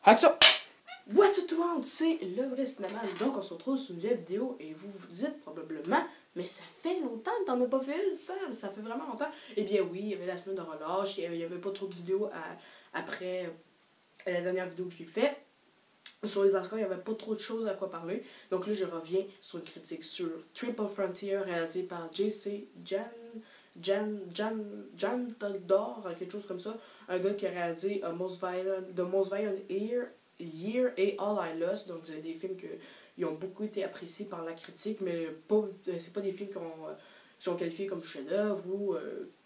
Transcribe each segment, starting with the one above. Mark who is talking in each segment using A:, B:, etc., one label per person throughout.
A: Action! What's up tout le monde, c'est le vrai cinéma. Donc on se retrouve sur une nouvelle vidéo et vous vous dites probablement, mais ça fait longtemps que t'en as pas fait une, Fab, ça fait vraiment longtemps. Eh bien oui, il y avait la semaine de relâche, il y avait pas trop de vidéos après la dernière vidéo que j'ai faite. Sur les Oscars, il n'y avait pas trop de choses à quoi parler. Donc là, je reviens sur une critique sur Triple Frontier réalisé par J.C. Jan Toldor, quelque chose comme ça. Un gars qui a réalisé The Most Violent Year et All I Lost. Donc, c'est des films qui ont beaucoup été appréciés par la critique, mais c'est pas des films qui sont qualifiés comme chef-d'œuvre ou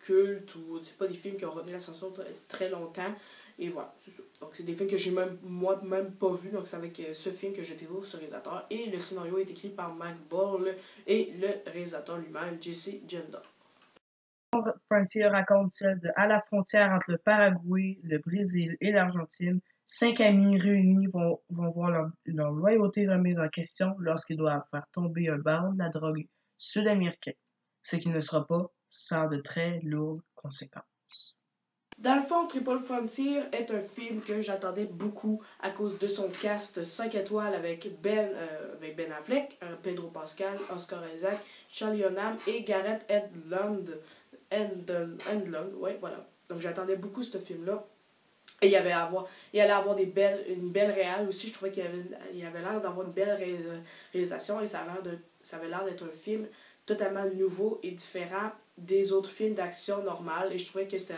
A: culte, ou c'est pas des films qui ont retenu l'attention très longtemps. Et voilà, c'est ça. Donc, c'est des films que j'ai moi-même pas vus. Donc, c'est avec ce film que je découvre ce réalisateur. Et le scénario est écrit par Mike Ball et le réalisateur lui-même, J.C. Janda.
B: Frontier raconte celle à la frontière entre le Paraguay, le Brésil et l'Argentine. 5 amis réunis vont voir leur loyauté remise en question lorsqu'ils doivent faire tomber un baron de la drogue sud-américain, ce qui ne sera pas sans de très lourdes conséquences.
A: Dans le fond, Triple Frontier est un film que j'attendais beaucoup à cause de son cast 5 étoiles avec Ben Affleck, Pedro Pascal, Oscar Isaac, Charlie Hunnam et Gareth Edlund, ouais, voilà. Donc j'attendais beaucoup ce film-là. Et il allait avoir une belle réal aussi. Je trouvais qu'il avait l'air d'avoir une belle réalisation et ça avait l'air d'être un film totalement nouveau et différent des autres films d'action normales. Et je trouvais que c'était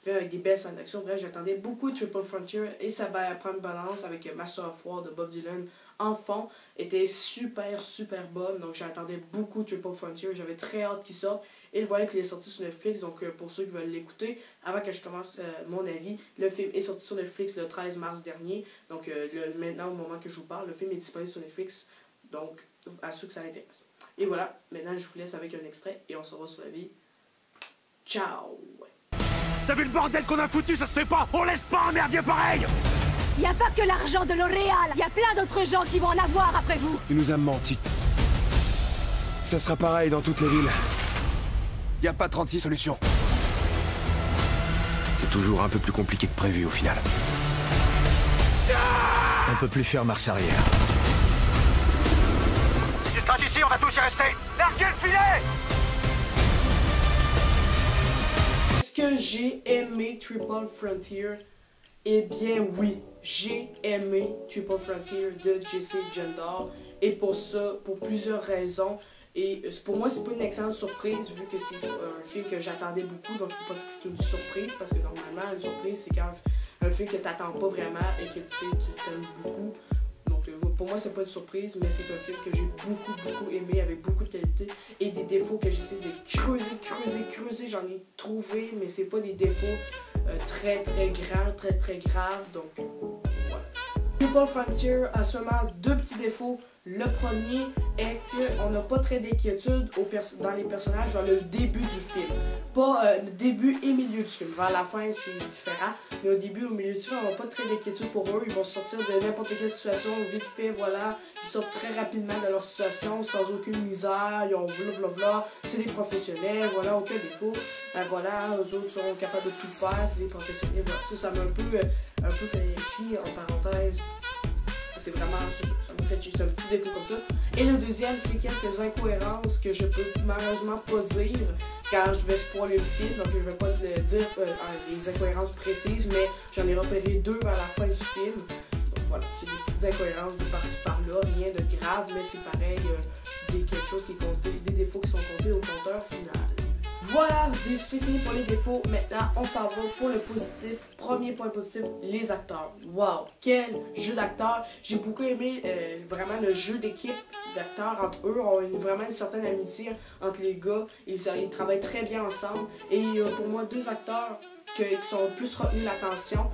A: fait avec des belles scènes d'action. Bref, j'attendais beaucoup de Triple Frontier et ça va prendre balance avec Master of War de Bob Dylan en fond. Était super bonne. Donc j'attendais beaucoup de Triple Frontier. J'avais très hâte qu'il sorte. Et le voilà qu'il est sorti sur Netflix. Donc pour ceux qui veulent l'écouter, avant que je commence mon avis, le film est sorti sur Netflix le 13 mars dernier. Donc maintenant, au moment que je vous parle, le film est disponible sur Netflix. Donc à ceux que ça intéresse. Et voilà, maintenant je vous laisse avec un extrait et on se revoit sur la vie. Ciao!
C: T'as vu le bordel qu'on a foutu, ça se fait pas. On laisse pas un merdier pareil.
D: Y a pas que l'argent de L'Oréal. Y a plein d'autres gens qui vont en avoir après vous.
E: Il nous a menti. Ça sera pareil dans toutes les villes. Y a pas 36 solutions. C'est toujours un peu plus compliqué que prévu au final. On peut plus faire marche arrière.
C: Tu traces ici, on va tous y rester. Larguez le filet.
A: Est-ce que j'ai aimé Triple Frontier? Eh bien oui, j'ai aimé Triple Frontier de J.C. Janda. Et pour ça, pour plusieurs raisons. Et pour moi, c'est pas une excellente surprise vu que c'est un film que j'attendais beaucoup. Donc je peux pas dire que c'est une surprise parce que normalement, une surprise, c'est quand un film que t'attends pas vraiment et que tu t'aimes beaucoup. Donc pour moi, c'est pas une surprise, mais c'est un film que j'ai beaucoup aimé avec beaucoup de qualité et des défauts que j'essaie de creuser. J'en ai trouvé, mais c'est pas des défauts très graves. Donc voilà. Triple Frontier a seulement 2 petits défauts. Le premier est qu'on n'a pas très d'inquiétude dans les personnages vers le début du film. Pas le début et milieu du film. Vers la fin, c'est différent. Mais au début, au milieu du film, on n'a pas très d'inquiétude pour eux. Ils vont sortir de n'importe quelle situation, vite fait, voilà. Ils sortent très rapidement de leur situation, sans aucune misère. Ils ont v'là. C'est des professionnels, voilà, aucun défaut. Voilà, eux autres sont capables de tout faire, c'est des professionnels. Voilà. Ça m'a un peu fait chier, en parenthèse. C'est vraiment ça me fait chier, c'est un petit défaut comme ça. Et le deuxième, c'est quelques incohérences que je peux malheureusement pas dire quand je vais spoiler le film. Donc je vais pas dire les incohérences précises, mais j'en ai repéré 2 vers la fin du film. Donc voilà, c'est des petites incohérences de par-ci par-là, rien de grave, mais c'est pareil, quelque chose qui est compté, des défauts qui sont comptés au compteur final. Voilà, c'est fini pour les défauts. Maintenant, on s'en va pour le positif. Premier point positif, les acteurs. Wow, quel jeu d'acteurs. J'ai beaucoup aimé vraiment le jeu d'équipe d'acteurs entre eux. On a vraiment une certaine amitié entre les gars. Ils travaillent très bien ensemble. Et pour moi, 2 acteurs qui sont plus retenus l'attention.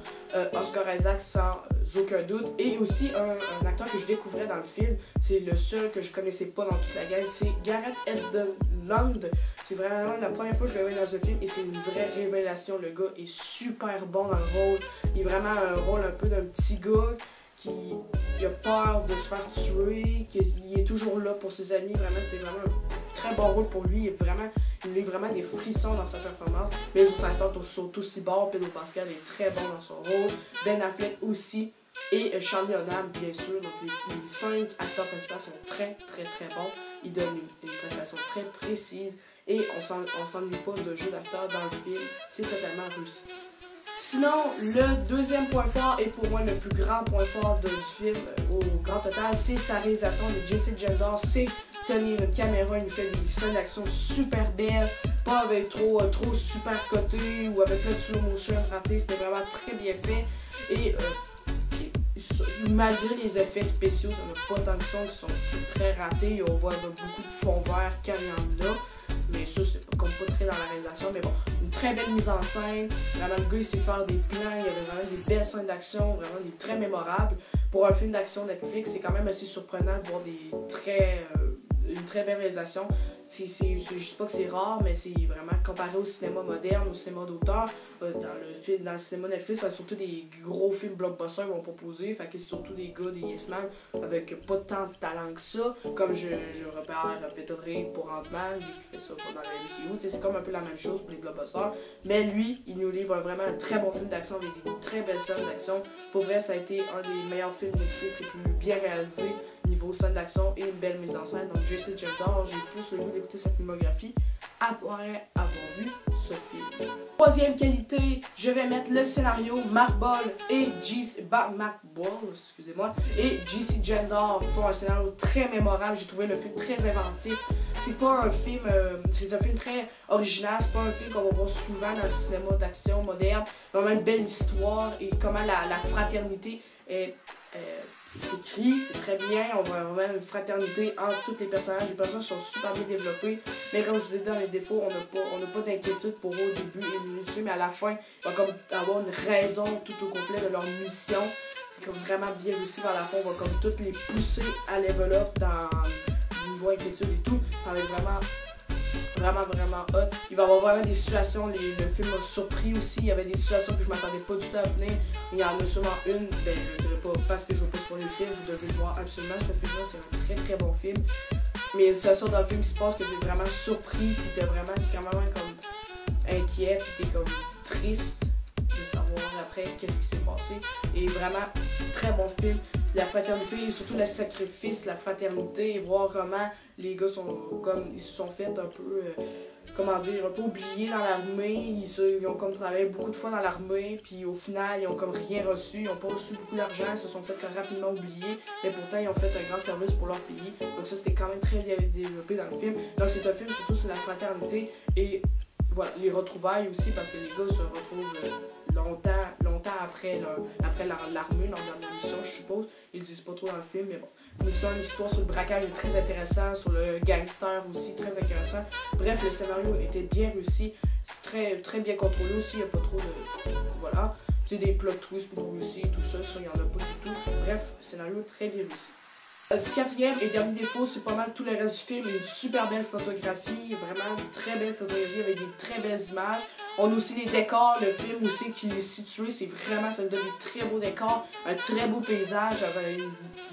A: Oscar Isaac sans aucun doute. Et aussi un acteur que je découvrais dans le film. C'est le seul que je connaissais pas dans toute la gang. C'est Gareth Edlund. C'est vraiment la première fois que je le vois dans ce film et c'est une vraie révélation. Le gars est super bon dans le rôle. Il est vraiment un rôle un peu d'un petit gars qui a peur de se faire tuer, il est toujours là pour ses amis. Vraiment, c'était vraiment un très bon rôle pour lui. Il a vraiment des frissons dans sa performance. Mais les autres acteurs sont aussi bons. Pedro Pascal est très bon dans son rôle. Ben Affleck aussi. et Charlie Hunnam, bien sûr. Donc les 5 acteurs principaux sont très bons. Ils donnent une prestation très précise et on s'ennuie pas de jeu d'acteur dans le film. C'est totalement réussi. Sinon, le deuxième point fort et pour moi le plus grand point fort du film au grand total, c'est sa réalisation de Jesse Gendor. C'est tenir une caméra, il nous fait des scènes d'action super belles, pas avec trop super coté ou avec plein de slow motion raté. C'était vraiment très bien fait et malgré les effets spéciaux, ça n'a pas tant que ça qui sont très ratés. On voit beaucoup de fond vert quand il y en a. Mais ça, c'est comme pas très dans la réalisation. Mais bon, une très belle mise en scène. Vraiment, le gars, il sait faire des plans. Il y avait vraiment des belles scènes d'action, vraiment des très mémorables. Pour un film d'action Netflix, c'est quand même assez surprenant de voir une très belle réalisation. Je dis pas que c'est rare, mais c'est vraiment comparé au cinéma moderne, au cinéma d'auteur. Dans le cinéma Netflix, c'est surtout des gros films blockbusters qu'ils vont proposer. Fait que c'est surtout des gars, des yes man, avec pas tant de talent que ça. Comme je repère Peter Reid pour Ant-Man, lui qui fait ça dans la MCU. C'est comme un peu la même chose pour les blockbusters. Mais lui, il nous livre vraiment un très bon film d'action avec des très belles scènes d'action. Pour vrai, ça a été un des meilleurs films Netflix les plus bien réalisés niveau scène d'action et une belle mise en scène. Donc Jesse Gendor, j'ai plus le goût d'écouter sa filmographie après avoir vu ce film. Troisième qualité, je vais mettre le scénario. Mark Ball et Jesse Gendor font un scénario très mémorable. J'ai trouvé le film très inventif. C'est pas un film, c'est un film très original. C'est pas un film qu'on va voir souvent dans le cinéma d'action moderne. Vraiment une belle histoire et comment la fraternité est écrit, c'est très bien. On voit vraiment une fraternité entre tous les personnages. Les personnages sont super bien développés. Mais comme je vous ai dit dans les défauts, on n'a pas d'inquiétude pour eux au début et au milieu du film. Mais à la fin, il va comme avoir une raison tout au complet de leur mission. C'est comme vraiment bien réussi vers la fin. On va comme toutes les pousser à level up dans le niveau inquiétude et tout. Ça va être vraiment hot. Il va y avoir vraiment des situations, le film m'a surpris aussi. Il y avait des situations que je m'attendais pas du tout à venir. Il y en a sûrement une, je ne dirais pas parce que je veux pas spoiler le film, vous devez le voir absolument. Ce film-là, c'est un très bon film. Mais il y a une situation dans le film qui se passe que tu es vraiment surpris, puis t'es vraiment comme inquiet, puis t'es comme triste de savoir après qu'est-ce qui s'est passé. Et vraiment, très bon film. La fraternité et surtout le sacrifice, la fraternité, et voir comment les gars ils se sont fait un peu, un peu oubliés dans l'armée. Ils ont comme travaillé beaucoup de fois dans l'armée, puis au final, ils ont comme rien reçu, ils n'ont pas reçu beaucoup d'argent, ils se sont fait rapidement oublier, mais pourtant, ils ont fait un grand service pour leur pays. Donc ça, c'était quand même très bien développé dans le film. Donc c'est un film surtout sur la fraternité et voilà, les retrouvailles aussi, parce que les gars se retrouvent longtemps après l'armée, leur dernière mission, je suppose. Ils disent pas trop dans le film, mais bon. L'histoire sur le braquage est très intéressant, sur le gangster aussi, très intéressant. Bref, le scénario était bien réussi, très bien contrôlé aussi, il n'y a pas trop de... Voilà. Tu sais, des plot twists pour réussir, tout ça, il n'y en a pas du tout. Bref, scénario très bien réussi. Quatrième et dernier défaut, c'est pas mal tout le reste du film. Il y a une super belle photographie, vraiment une très belle photographie avec des très belles images. On a aussi les décors, le film aussi qui est situé, ça nous donne des très beaux décors, un très beau paysage.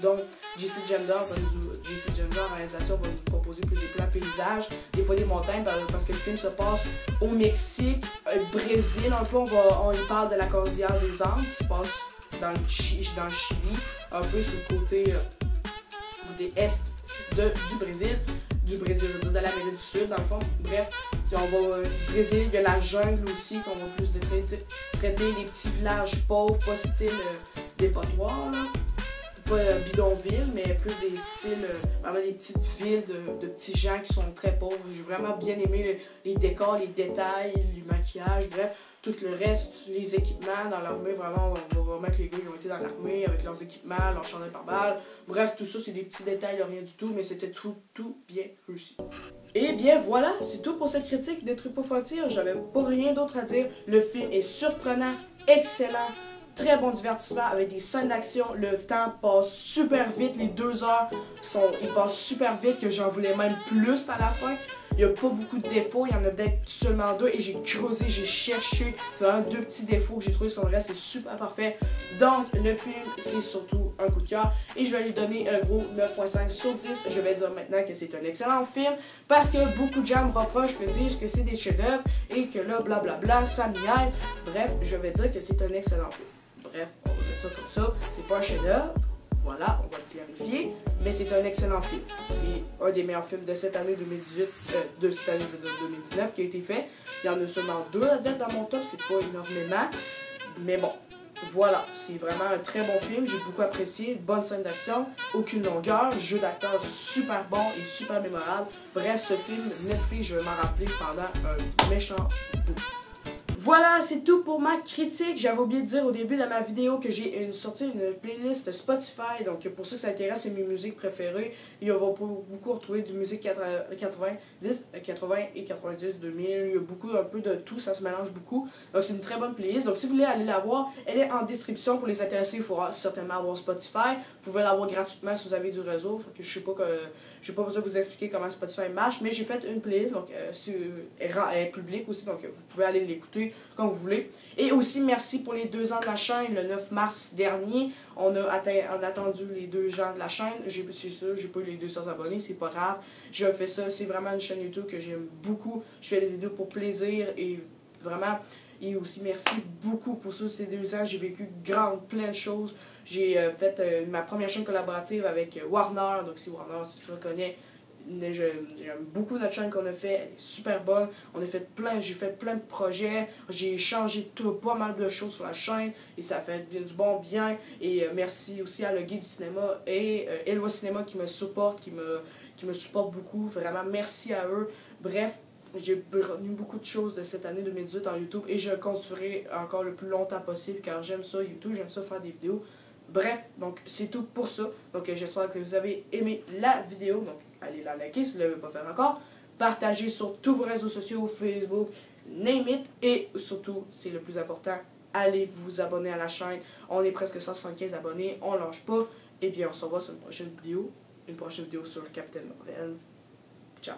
A: Donc Jesse Gendor, en réalisation, va nous proposer plus de plans paysages, des fois des montagnes, parce que le film se passe au Mexique, Brésil un peu, on y parle de la cordillère des Andes qui se passe dans le Chili, un peu sur le côté est du Brésil, je veux dire de l'Amérique du Sud dans le fond. Bref, on va au Brésil, il y a la jungle aussi qu'on va plus traiter, les petits villages pauvres, pas style dépotoir, là. Pas bidonville, mais plus des styles, vraiment des petites villes de petits gens qui sont très pauvres. J'ai vraiment bien aimé les décors, les détails, les maquillages, bref, tout le reste, les équipements dans l'armée, vraiment, on va remettre les gars qui ont été dans l'armée avec leurs équipements, leurs chandails par balle. Bref, tout ça, c'est des petits détails de rien du tout, mais c'était tout bien réussi. Et bien voilà, c'est tout pour cette critique de Triple Frontier. J'avais pas rien d'autre à dire. Le film est surprenant, excellent. Très bon divertissement avec des scènes d'action. Le temps passe super vite. Les 2 heures, ils passent super vite que j'en voulais même plus à la fin. Il n'y a pas beaucoup de défauts. Il y en a peut-être seulement 2 et j'ai creusé, j'ai cherché. C'est vraiment 2 petits défauts que j'ai trouvé sur le reste. C'est super parfait. Donc, le film, c'est surtout un coup de cœur. Et je vais lui donner un gros 9.5 sur 10. Je vais dire maintenant que c'est un excellent film parce que beaucoup de gens me reprochent, me disent que c'est des chefs-d'œuvre et que là, blablabla, ça m'y aide. Bref, je vais dire que c'est un excellent film. Bref, on va mettre ça comme ça. C'est pas un chef-d'œuvre, voilà, on va le clarifier, mais c'est un excellent film. C'est un des meilleurs films de cette année 2018, de cette année 2019 qui a été fait. Il y en a seulement 2 à date dans mon top, c'est pas énormément, mais bon. Voilà, c'est vraiment un très bon film, j'ai beaucoup apprécié, bonne scène d'action, aucune longueur, jeu d'acteur super bon et super mémorable. Bref, ce film, Netflix, je vais m'en rappeler pendant un méchant bout. Voilà, c'est tout pour ma critique. J'avais oublié de dire au début de ma vidéo que j'ai sorti une playlist Spotify. Donc, pour ceux que ça intéresse, c'est mes musiques préférées. Il va beaucoup retrouver de musique 80 et 90, 2000. Il y a beaucoup, un peu de tout, ça se mélange beaucoup. Donc, c'est une très bonne playlist. Donc, si vous voulez aller la voir, elle est en description. Pour les intéressés, il faudra certainement avoir Spotify. Vous pouvez l'avoir gratuitement si vous avez du réseau. Fait que je sais pas besoin de vous expliquer comment Spotify marche, mais j'ai fait une playlist. Donc, elle est publique aussi. Donc, vous pouvez aller l'écouter comme vous voulez. Et aussi, merci pour les 2 ans de la chaîne. Le 9 mars dernier, on a attendu les 2 ans de la chaîne. J'ai pas eu les 200 abonnés, c'est pas grave. Je fais ça, c'est vraiment une chaîne YouTube que j'aime beaucoup. Je fais des vidéos pour plaisir et vraiment... Et aussi, merci beaucoup pour ça, ces 2 ans. J'ai vécu plein de choses. J'ai fait ma première chaîne collaborative avec Warner. Donc, si Warner, si tu reconnais, j'aime beaucoup notre chaîne qu'on a fait. Elle est super bonne. J'ai fait plein de projets. J'ai changé pas mal de choses sur la chaîne. Et ça fait du bon bien. Et merci aussi à Le Guide du cinéma et Eloi Cinéma qui me supporte, qui me supporte beaucoup. Vraiment, merci à eux. Bref. J'ai retenu beaucoup de choses de cette année 2018 en YouTube et je continuerai encore le plus longtemps possible car j'aime ça YouTube, j'aime ça faire des vidéos. Bref, donc c'est tout pour ça. Donc j'espère que vous avez aimé la vidéo. Donc allez la liker si vous ne l'avez pas fait encore. Partagez sur tous vos réseaux sociaux, Facebook, name it. Et surtout, c'est le plus important, allez vous abonner à la chaîne. On est presque 175 abonnés, on lâche pas. Et bien on se revoit sur une prochaine vidéo. Une prochaine vidéo sur le Capitaine Marvel. Ciao.